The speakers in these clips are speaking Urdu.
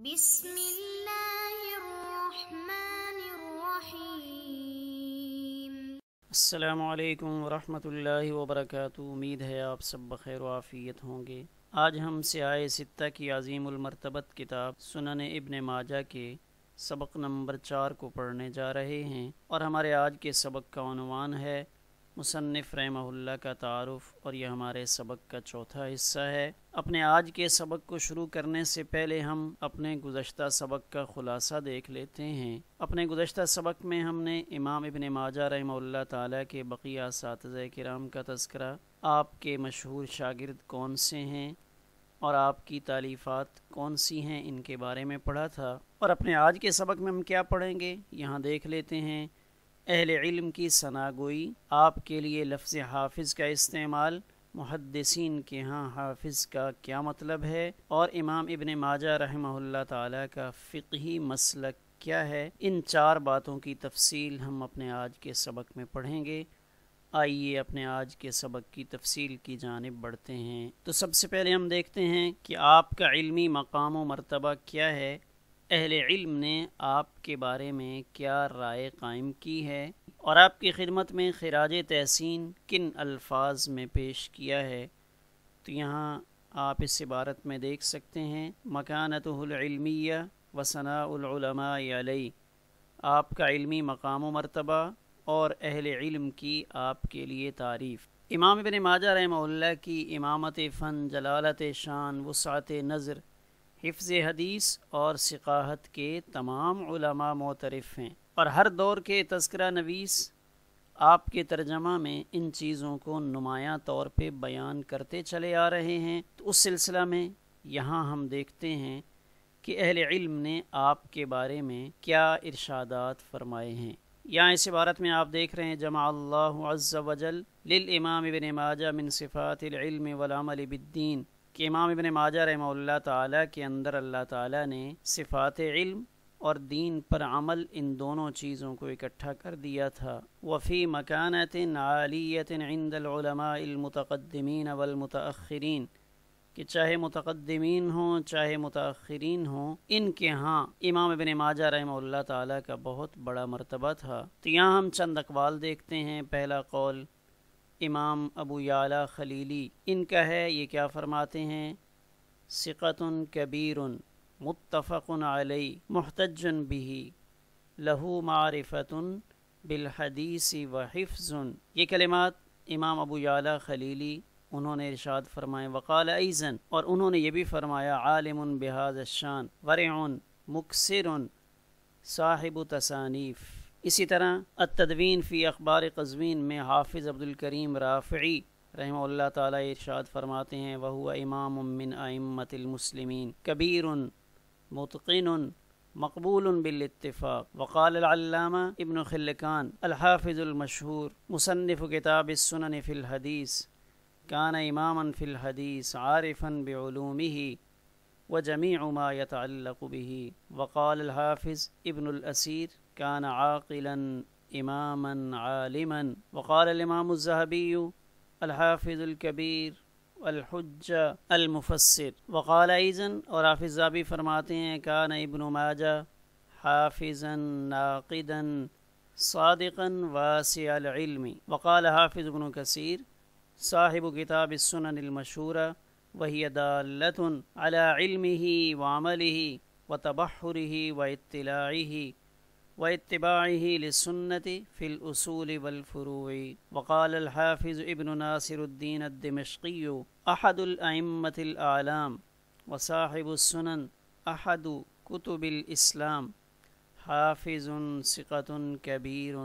بسم اللہ الرحمن الرحیم۔ السلام علیکم ورحمۃ اللہ وبرکاتہ۔ امید ہے آپ سب بخیر و عافیت ہوں گے۔ آج ہم سیاہ ستہ کی عظیم المرتبت کتاب سنن ابن ماجہ کے سبق نمبر 4 کو پڑھنے جا رہے ہیں، اور ہمارے آج کے سبق کا عنوان ہے مصنف رحمہ اللہ کا تعارف، اور یہ ہمارے سبق کا چوتھا حصہ ہے۔ اپنے آج کے سبق کو شروع کرنے سے پہلے ہم اپنے گزشتہ سبق کا خلاصہ دیکھ لیتے ہیں۔ اپنے گزشتہ سبق میں ہم نے امام ابن ماجہ رحمہ اللہ تعالیٰ کے بقیہ اساتذہ کرام کا تذکرہ، آپ کے مشہور شاگرد کون سے ہیں اور آپ کی تالیفات کون سی ہیں، ان کے بارے میں پڑھا تھا۔ اور اپنے آج کے سبق میں ہم کیا پڑھیں گے، یہاں دیکھ لیتے ہیں۔ اہل علم کی ثناگوئی، آپ کے لیے لفظ حافظ کا استعمال، محدثین کے ہاں حافظ کا کیا مطلب ہے، اور امام ابن ماجہ رحمہ اللہ تعالیٰ کا فقہی مسلک کیا ہے، ان 4 باتوں کی تفصیل ہم اپنے آج کے سبق میں پڑھیں گے۔ آئیے اپنے آج کے سبق کی تفصیل کی جانب بڑھتے ہیں۔ تو سب سے پہلے ہم دیکھتے ہیں کہ آپ کا علمی مقام و مرتبہ کیا ہے، اہل علم نے آپ کے بارے میں کیا رائے قائم کی ہے، اور آپ کی خدمت میں خراج تحسین کن الفاظ میں پیش کیا ہے۔ تو یہاں آپ اس عبارت میں دیکھ سکتے ہیں، مکانتہ العلمیہ و ثناء العلماء علیہ، آپ کا علمی مقام و مرتبہ اور اہل علم کی آپ کے لیے تعریف۔ امام ابن ماجہ رحمہ اللہ کی امامت فن، جلالت شان، وسعت نظر، حفظ حدیث اور ثقاہت کے تمام علماء معترف ہیں، اور ہر دور کے تذکرہ نویس آپ کے ترجمہ میں ان چیزوں کو نمایاں طور پہ بیان کرتے چلے آ رہے ہیں۔ تو اس سلسلہ میں یہاں ہم دیکھتے ہیں کہ اہل علم نے آپ کے بارے میں کیا ارشادات فرمائے ہیں۔ یہاں اس عبارت میں آپ دیکھ رہے ہیں، جمع اللہ عز وجل للامام ابن ماجہ من صفات العلم والعمل بالدین، کہ امام ابن ماجہ رحمہ اللہ تعالیٰ کے اندر اللہ تعالیٰ نے صفات علم اور دین پر عمل، ان دونوں چیزوں کو اکٹھا کر دیا تھا۔ وفی مکانۃ عالیۃ عند العلماء المتقدمین والمتأخرین، کہ چاہے متقدمین ہوں چاہے متأخرین ہوں، ان کے ہاں امام ابن ماجہ رحمہ اللہ تعالیٰ کا بہت بڑا مرتبہ تھا۔ تو یہاں ہم چند اقوال دیکھتے ہیں۔ پہلا قول امام ابو یعلیٰ خلیلی، ان کا ہے، یہ کیا فرماتے ہیں، ثقۃ کبیر متفق علیہ محتج بہ لہ معرفۃ بالحدیث وحفظ۔ یہ کلمات امام ابو یعلیٰ خلیلی انہوں نے ارشاد فرمائے۔ وقال ایضاً، اور انہوں نے یہ بھی فرمایا، عالم بہذا الشان ورع مکثر صاحب تصانیف۔ اسی طرح التدوین فی اخبار قزوین میں حافظ عبد الکریم رافعی رحمہ اللہ تعالیٰ ارشاد فرماتے ہیں، وہو امام من ائمۃ المسلمین کبیر متقن مقبول بالاتفاق۔ وقال العلامہ ابن خلکان الحافظ المشہور مصنف کتاب السنن فی الحدیث، کان اماما فی الحدیث عارفا بعلومہ وجمیع ما یتعلق به۔ وقال الحافظ ابن الاسیر کان عاقلا اماما عالما۔ وقال الامام الذہبی الحافظ الکبیر الحجہ المفسر۔ وقال ایضاً، اور حافظ ذہبی فرماتے ہیں، کان ابن ماجہ حافظا ناقدا صادقا واسع العلم۔ وقال حافظ ابن کثیر صاحب کتاب السنن المشہورہ، وہی دالۃ علی علمہ وعملہ وتبحرہ واتباعہ للسنة فی الاصول والفروع۔ وقال الحافظ ابن ناصر الدین الدمشقی احد الائمة الاعلام وصاحب السنن احد کتب الاسلام، حافظ ثقۃ کبیر۔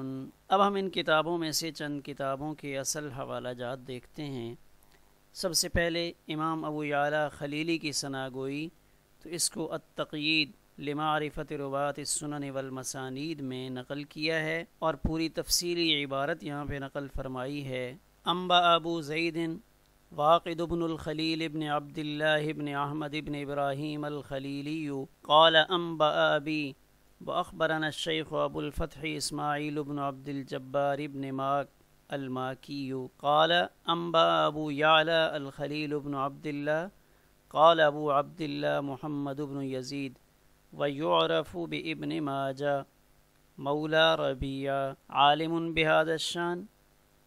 اب ہم ان کتابوں میں سے چند کتابوں کے اصل حوالہ جات دیکھتے ہیں۔ سب سے پہلے امام ابو یعلیٰ خلیلی کی ثناگوئی، تو اس کو التقیید لمعرفت روات السنن والمسانید میں نقل کیا ہے، اور پوری تفصیلی عبارت یہاں پہ نقل فرمائی ہے۔ انبأ ابو زید واقد بن الخلیل ابن عبد اللہ ابن احمد ابن ابراہیم الخلیلی قال انبأ ابی واخبرنا الشیخ ابو الفتح اسماعیل بن عبد الجبار ابن ماک الماکی قال انبأ ابو یعلیٰ الخلیل بن عبد اللہ قال ابو عبد اللہ محمد بن یزید ويعرف بابن ماجہ مولا ربیہ عالم بهذا الشان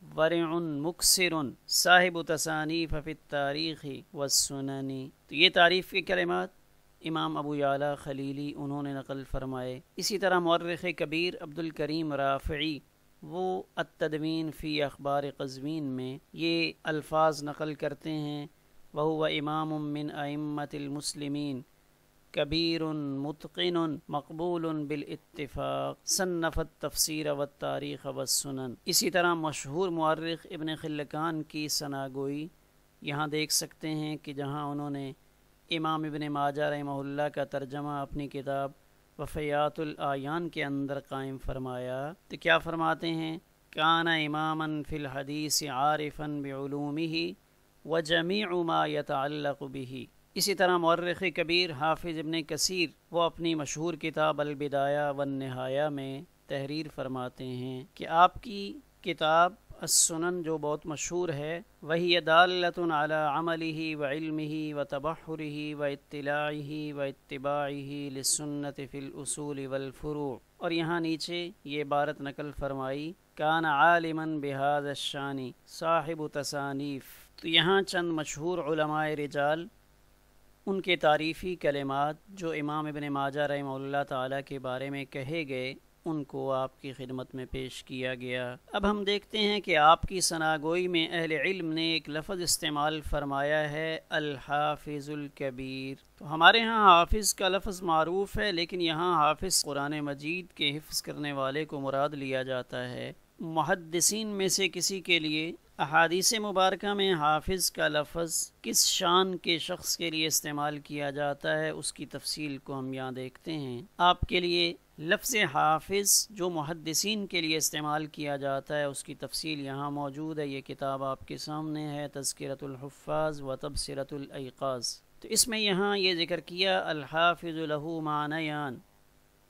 ورع مکثر صاحب تصانیف فی التاریخ والسنن۔ تو یہ تعریف کے کلمات امام ابو یعلا خلیلی انہوں نے نقل فرمائے۔ اسی طرح مورخ کبیر عبد الکریم رافعی وہ التدوین فی اخبار قزوین میں یہ الفاظ نقل کرتے ہیں، وہو امام من ائمۃ المسلمین کبیر متقن مقبول بالاتفاق صنف التفسیر والتاریخ والسنن۔ اسی طرح مشہور مورخ ابن خلکان کی ثناگوئی یہاں دیکھ سکتے ہیں کہ جہاں انہوں نے امام ابن ماجہ رحمہ اللہ کا ترجمہ اپنی کتاب وفیات الاعیان کے اندر قائم فرمایا تو کیا فرماتے ہیں؟ کان اماما فی الحدیث عارفا بعلومہ وجمیع ما یتعلق بہ۔ اسی طرح مورخ کبیر حافظ ابن کثیر وہ اپنی مشہور کتاب البدایہ والنہایہ میں تحریر فرماتے ہیں کہ آپ کی کتاب السنن جو بہت مشہور ہے وہی دالۃ علی عملہ وعلمہ وتبحرہ واطلاعہ واتباعہ للسنت فی الاصول والفروع۔ اور یہاں نیچے یہ عبارت نقل فرمائی کان عالما بہذا الشان صاحب تصانیف۔ تو یہاں چند مشہور علماء رجال ان کے تعریفی کلمات جو امام ابن ماجہ رحمہ اللہ تعالیٰ کے بارے میں کہے گئے ان کو آپ کی خدمت میں پیش کیا گیا۔ اب ہم دیکھتے ہیں کہ آپ کی ثناگوئی میں اہل علم نے ایک لفظ استعمال فرمایا ہے الحافظ الکبیر۔ تو ہمارے ہاں حافظ کا لفظ معروف ہے، لیکن یہاں حافظ قرآن مجید کے حفظ کرنے والے کو مراد لیا جاتا ہے۔ محدثین میں سے کسی کے لیے احادیث مبارکہ میں حافظ کا لفظ کس شان کے شخص کے لیے استعمال کیا جاتا ہے اس کی تفصیل کو ہم یہاں دیکھتے ہیں۔ آپ کے لیے لفظ حافظ جو محدثین کے لیے استعمال کیا جاتا ہے اس کی تفصیل یہاں موجود ہے۔ یہ کتاب آپ کے سامنے ہے، تذکرۃ الحفاظ و تبصرۃ الایقاظ۔ تو اس میں یہاں یہ ذکر کیا الحافظ لہ معنیان،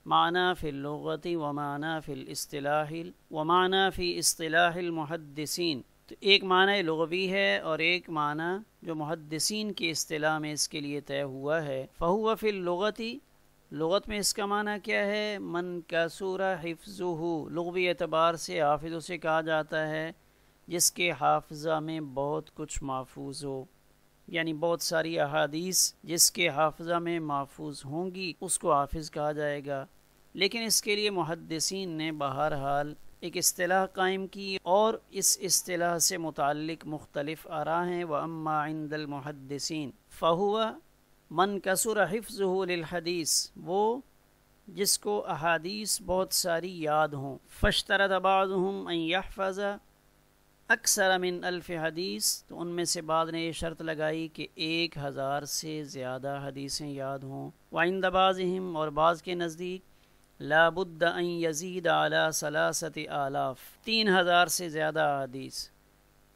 معنی فی اللغۃ و معنی فی الاصطلاح و معنی فی اصطلاح المحدثین۔ تو ایک معنی لغوی ہے اور ایک معنی جو محدثین کی اصطلاح میں اس کے لیے طے ہوا ہے۔ فہو فی اللغۃ، لغت میں اس کا معنی کیا ہے؟ من کثر حفظہ، لغوی اعتبار سے حافظ اسے کہا جاتا ہے جس کے حافظہ میں بہت کچھ محفوظ ہو، یعنی بہت ساری احادیث جس کے حافظہ میں محفوظ ہوں گی اس کو حافظ کہا جائے گا۔ لیکن اس کے لیے محدثین نے بہرحال ایک اصطلاح قائم کی اور اس اصطلاح سے متعلق مختلف آراء ہیں۔ وَأَمَّا عِنْدَ الْمُحَدِّثِينَ فَهُوَ مَنْ كَثُرَ حِفْظُهُ لِلْحَدِيثِ، وہ جس کو احادیث بہت ساری یاد ہوں۔ فَاشْتَرَطَ بَعْضُهُمْ أَنْ يَحْفَظَ اکثر من 1000 حدیث، تو ان میں سے بعض نے یہ شرط لگائی کہ 1000 سے زیادہ حدیثیں یاد ہوں۔ وعند بعضهم، اور بعض کے نزدیک لا بد ان یزید علی 3000، 3000 سے زیادہ حدیث،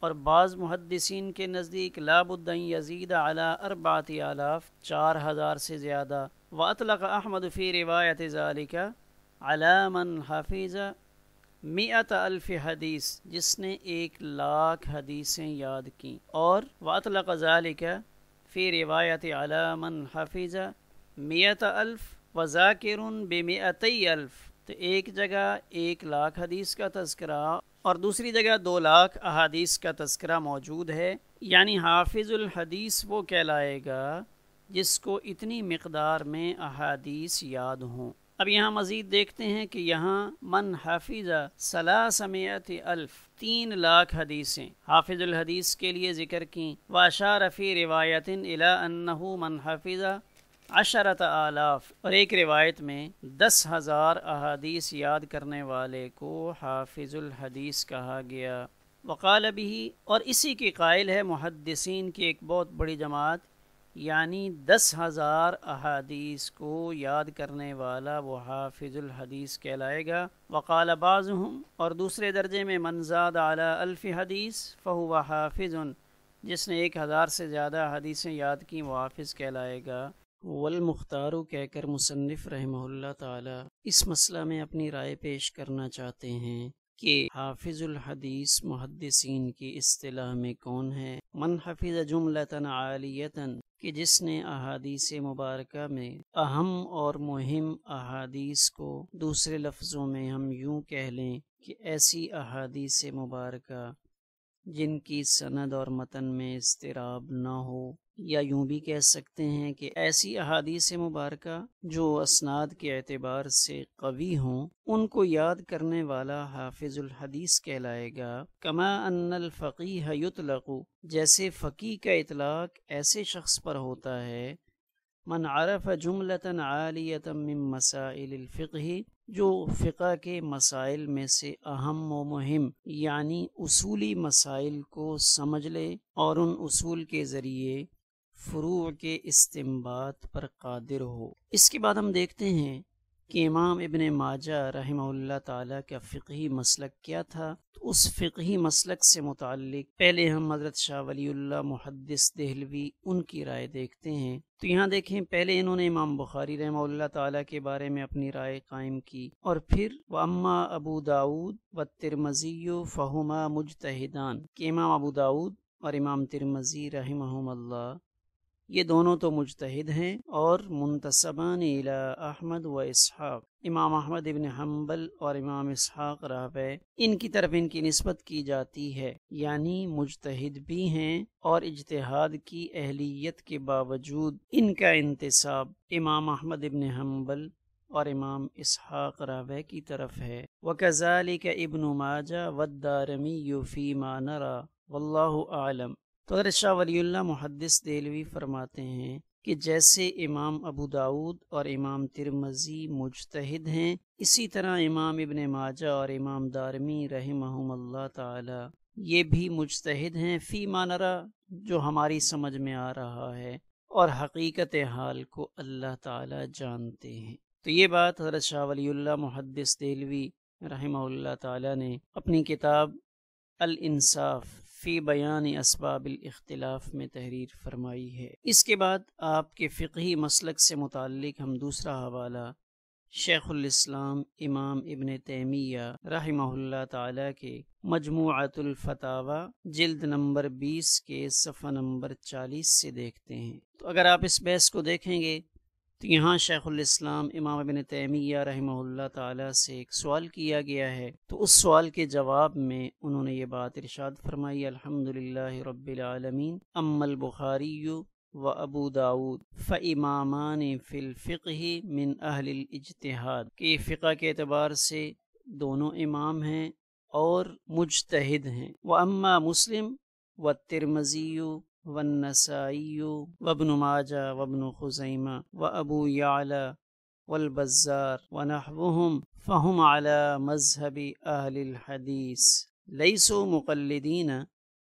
اور بعض محدثین کے نزدیک لا بد ان یزید علی 4000، 4000 سے زیادہ۔ واطلق احمد فی روایت ذالک علی من حفظ 100,000 حدیث، جس نے 100,000 حدیثیں یاد کیں، اور واطلق ذالک فی روایت علی من حفظ 100,000 وذاکر ب200,000۔ تو ایک جگہ 100,000 حدیث کا تذکرہ اور دوسری جگہ 200,000 احادیث کا تذکرہ موجود ہے، یعنی حافظ الحدیث وہ کہلائے گا جس کو اتنی مقدار میں احادیث یاد ہوں۔ اب یہاں مزید دیکھتے ہیں کہ یہاں من حافظ 300,000، 300,000 حدیثیں حافظ الحدیث کے لیے ذکر کیں۔ واشار فی روایت الی انہ من حافظ 10,000، اور ایک روایت میں 10,000 احادیث یاد کرنے والے کو حافظ الحدیث کہا گیا۔ وقال به، اور اسی کی قائل ہے محدثین کی ایک بہت بڑی جماعت، یعنی 10,000 احادیث کو یاد کرنے والا وہ حافظ الحدیث کہلائے گا۔ وقال بعضهم، اور دوسرے درجے میں من زاد علی 1000 حدیث فهو حافظ، جس نے 1000 سے زیادہ حدیثیں یاد کی وہ حافظ کہلائے گا۔ والمختار کہہ کر مصنف رحمہ اللہ تعالی اس مسئلہ میں اپنی رائے پیش کرنا چاہتے ہیں کہ حافظ الحدیث محدثین کی اصطلاح میں کون ہے؟ من حفظ جملۃ عالیۃ، کہ جس نے احادیث مبارکہ میں اہم اور مہم احادیث کو، دوسرے لفظوں میں ہم یوں کہہ لیں کہ ایسی احادیث مبارکہ جن کی سند اور متن میں اضطراب نہ ہو، یا یوں بھی کہہ سکتے ہیں کہ ایسی احادیث مبارکہ جو اسناد کے اعتبار سے قوی ہوں، ان کو یاد کرنے والا حافظ الحدیث کہلائے گا۔ کما ان الفقیہ یطلق، جیسے فقیہ کا اطلاق ایسے شخص پر ہوتا ہے، من عرف جملۃ عالیۃ من مسائل الفقہ، جو فقہ کے مسائل میں سے اہم و مہم یعنی اصولی مسائل کو سمجھ لے اور ان اصول کے ذریعے فروع کے استنباط پر قادر ہو۔ اس کے بعد ہم دیکھتے ہیں کہ امام ابن ماجہ رحمہ اللہ تعالیٰ کا فقہی مسلک کیا تھا۔ تو اس فقہی مسلک سے متعلق پہلے ہم حضرت شاہ ولی اللہ محدث دہلوی ان کی رائے دیکھتے ہیں۔ تو یہاں دیکھیں، پہلے انہوں نے امام بخاری رحمہ اللہ تعالیٰ کے بارے میں اپنی رائے قائم کی، اور پھر وَأَمَّا أَبُو داود وَالتِّرْمِذِيُّ فَهُمَا مُجْتَہِدَان، کہ امام ابو داود اور امام ترمذی رحمہم اللہ یہ دونوں تو مجتہد ہیں، اور منتسبان الی احمد و اسحاق، امام احمد ابن حنبل اور امام اسحاق راہوی، ان کی طرف ان کی نسبت کی جاتی ہے، یعنی مجتہد بھی ہیں، اور اجتہاد کی اہلیت کے باوجود ان کا انتساب امام احمد ابن حنبل اور امام اسحاق راہوی کی طرف ہے۔ وَكَذَلِكَ ابن ماجہ وَالدَّارِمِيُّ فِيمَا نَرَى وَاللَّهُ أَعْلَمُ۔ تو حضرت شاہ ولی اللہ محدث دہلوی فرماتے ہیں کہ جیسے امام ابو داود اور امام ترمذی مجتہد ہیں، اسی طرح امام ابن ماجہ اور امام دارمی رحمہم اللہ تعالی یہ بھی مجتہد ہیں، فی ما نرا، جو ہماری سمجھ میں آ رہا ہے، اور حقیقت حال کو اللہ تعالی جانتے ہیں۔ تو یہ بات حضرت شاہ ولی اللہ محدث دہلوی رحمہ اللہ تعالی نے اپنی کتاب الانصاف فی بیان اسباب الاختلاف میں تحریر فرمائی ہے۔ اس کے بعد آپ کے فقہی مسلک سے متعلق ہم دوسرا حوالہ شیخ الاسلام امام ابن تیمیہ رحمہ اللہ تعالی کے مجموعۃ الفتاوی جلد نمبر 20 کے صفحہ نمبر 40 سے دیکھتے ہیں۔ تو اگر آپ اس بحث کو دیکھیں گے تو یہاں شیخ الاسلام امام ابن تیمیہ رحمہ اللہ تعالی سے ایک سوال کیا گیا ہے، تو اس سوال کے جواب میں انہوں نے یہ بات ارشاد فرمائی، الحمدللہ رب العالمین، اما البخاری و ابو داود فامامان فی الفقہ من اہل الاجتہاد، کہ فقہ کے اعتبار سے دونوں امام ہیں اور مجتہد ہیں۔ واما مسلم والترمذی والنسائی وابن ماجہ وابن خزیمہ وابو یعلا والبزار ونحوهم فهم على مذهب اہل الحدیث لیسوا مقلدین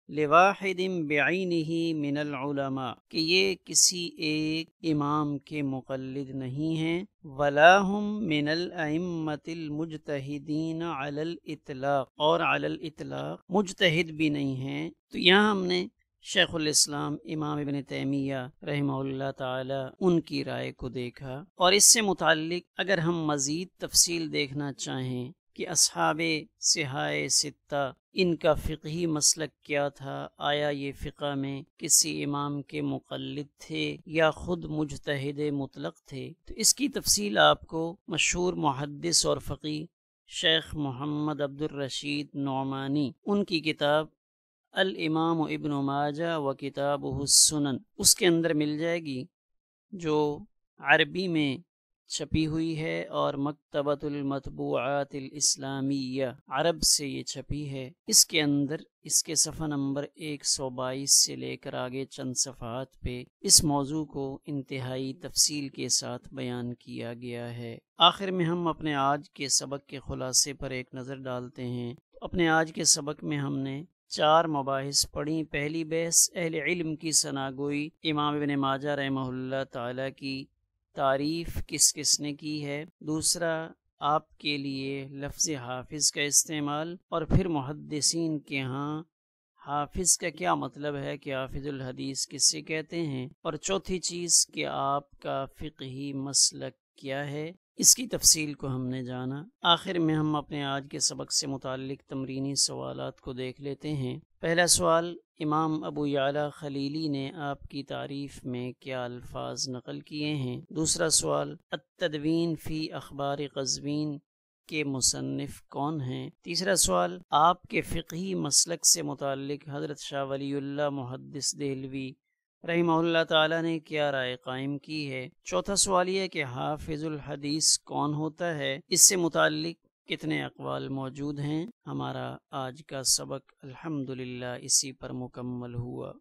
لواحد بعینہ من العلماء، کہ یہ کسی ایک امام کے مقلد نہیں ہیں، ولا هم من الائمة المجتہدین علی الاطلاق، اور علی الاطلاق مجتہد بھی نہیں ہیں۔ تو یہاں ہم نے شیخ الاسلام امام ابن تیمیہ رحمہ اللہ تعالی ان کی رائے کو دیکھا، اور اس سے متعلق اگر ہم مزید تفصیل دیکھنا چاہیں کہ اصحاب صحائے ستہ ان کا فقہی مسلک کیا تھا، آیا یہ فقہ میں کسی امام کے مقلد تھے یا خود مجتہد مطلق تھے، تو اس کی تفصیل آپ کو مشہور محدث اور فقیہ شیخ محمد عبد الرشید نعمانی ان کی کتاب الامام ابن ماجہ و کتابہ السنن اس کے اندر مل جائے گی، جو عربی میں چھپی ہوئی ہے، اور مکتبۃ المطبوعات الاسلامیہ عرب سے یہ چھپی ہے۔ اس کے اندر اس کے صفحہ نمبر 122 سے لے کر آگے چند صفحات پہ اس موضوع کو انتہائی تفصیل کے ساتھ بیان کیا گیا ہے۔ آخر میں ہم اپنے آج کے سبق کے خلاصے پر ایک نظر ڈالتے ہیں۔ اپنے آج کے سبق میں ہم نے 4 مباحث پڑھی۔ پہلی بحث اہل علم کی ثناگوئی، امام ابن ماجہ رحمہ اللہ تعالی کی تعریف کس کس نے کی ہے، دوسرا آپ کے لیے لفظ حافظ کا استعمال، اور پھر محدثین کے ہاں حافظ کا کیا مطلب ہے کہ حافظ الحدیث کس سے کہتے ہیں، اور چوتھی چیز کہ آپ کا فقہی مسلک کیا ہے۔ اس کی تفصیل کو ہم نے جانا۔ آخر میں ہم اپنے آج کے سبق سے متعلق تمرینی سوالات کو دیکھ لیتے ہیں۔ پہلا سوال، امام ابو یعلا خلیلی نے آپ کی تعریف میں کیا الفاظ نقل کیے ہیں؟ دوسرا سوال، التدوین فی اخبار قزوین کے مصنف کون ہیں؟ تیسرا سوال، آپ کے فقہی مسلک سے متعلق حضرت شاہ ولی اللہ محدث دہلوی رحمہ اللہ تعالیٰ نے کیا رائے قائم کی ہے؟ چوتھا سوال یہ کہ حافظ الحدیث کون ہوتا ہے؟ اس سے متعلق کتنے اقوال موجود ہیں؟ ہمارا آج کا سبق الحمدللہ اسی پر مکمل ہوا۔